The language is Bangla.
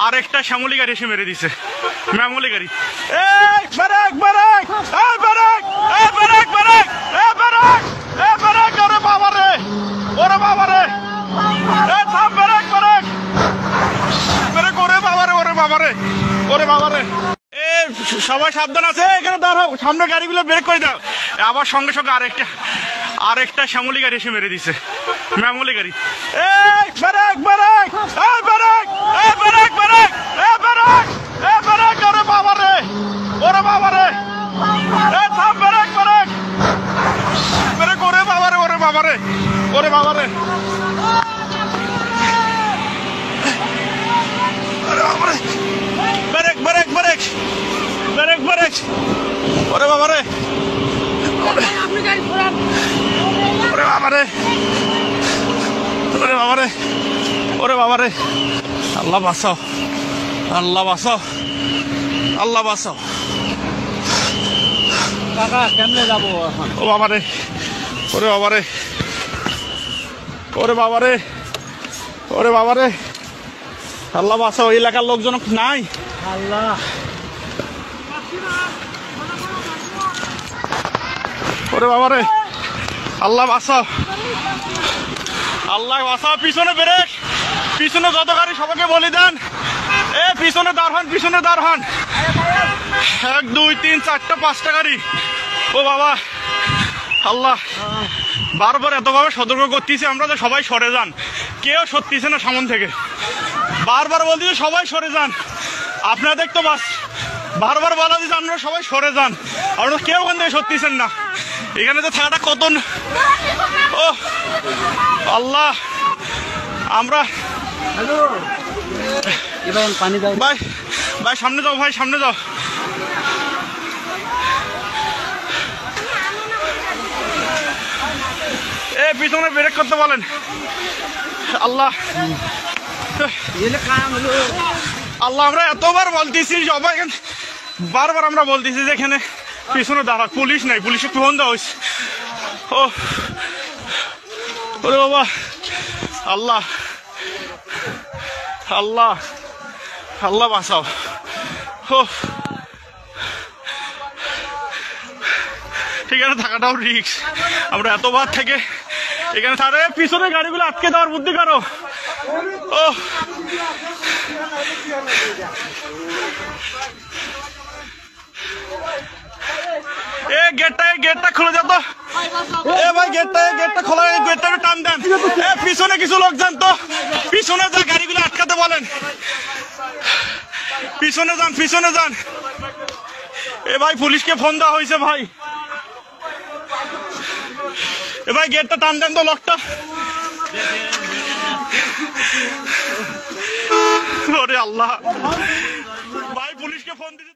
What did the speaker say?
আর একটা শ্যামলী গাড়ি এসে মেরে দিছে, ম্যামলি গাড়ি। এই ব্রেক ব্রেক, এই ব্রেক, এই ব্রেক ব্রেক, এই ব্রেক, এই ব্রেক, ওরে বাবা রে, ওরে বাবা রে, এই থাম, ব্রেক ব্রেক, ব্রেক, ওরে বাবা রে, ওরে বাবা রে, ওরে বাবা রে। এই সবাই সাবধান আছে, এখানে দাঁড়াও, সামনে গাড়িগুলো ব্রেক করে দাও। আবার সঙ্গে সঙ্গে আরেকটা শ্যামলী গাড়ি এসে মেরে দিছে, ম্যামলি গাড়ি। এই ব্রেক ব্রেক, এই ব্রেক, এই ব্রেক ব্রেক, এই ব্রেক, এই ব্রেক, ওরে বাবা রে, ওরে বাবা রে, এই থাম, ব্রেক ব্রেক, ব্রেক, ওরে বাবা রে, ওরে বাবা রে, ওরে বাবা রে, break break break, break break, ওরে বাবা রে, ওরে বাবা রে, ওরে বাবা রে, ওরে বাবা রে, আল্লাহ বাঁচাও, আল্লাহ বাঁচাও, আল্লাহ বাঁচাও। কাকা কেমনে যাবো এখন? ও বাবা রে, ওরে বাবা রে, ওরে বাবা রে, ওরে বাবা রে, আল্লাহ বাঁচাও। এই এলাকার লোকজন নাই, আল্লাহ, ওরে বাবা রে, আল্লাহ বাঁচাও, আল্লাহ বাঁচাও। পিছনে ব্রেক, পিছনে যত গাড়ি সবাইকে বলি দেন, এ পিছনে দাঁড় হন, পিছনে দাঁড় হন। 1 2 3 4টা 5টা গাড়ি। ও বাবা, আল্লাহ বারবার এতভাবে সতর্ক করতেছি আমরা যে সবাই সরে যান, কেউ সরতেছে না সামন থেকে। বারবার বলতেছি সবাই সরে যান, আপনাদের তো বাস বারবার বলা দিচ্ছে আপনারা সবাই সরে যান, আপনারা কেউ ওখান থেকে সরতেছেন না। এখানে তো থাকাটা কত, ও আল্লাহ, আমরা পানি দাও ভাই, ভাই সামনে যাও, ভাই সামনে যাও। এ পিছনে ব্রেক করতে বলেন। আল্লাহ, আল্লাহ, আমরা এতবার বলতেছি সবাই, বারবার আমরা বলতেছি যে এখানে পিছনে দাঁড়া, পুলিশ নাই, পুলিশে ফোন দেওয়া হয়েছে। ও ওরে বাবা, আল্লাহ, আল্লাহ, আল্লাহ বাঁচাও। ও এখানে থাকাটাও রিস্ক, আমরা এতবার থেকে এখানে থাকলে পিছনে গাড়িগুলো আটকে দেওয়ার বুদ্ধি করো। ও গেটটা খুলে যেত। এ ভাই গেটটা খোলা, গেটটা টান দেন। এ পিছনে কিছু লোক যান তো, পিছনে যা, গাড়িগুলো আটকাতে বলেন, পিছনে যান, পিছনে যান। এ ভাই পুলিশকে ফোন দেওয়া হয়েছে ভাই। এ ভাই গেটটা টান দেন তো, লকটা। ওরে আল্লাহ, ভাই পুলিশকে ফোন দিতে।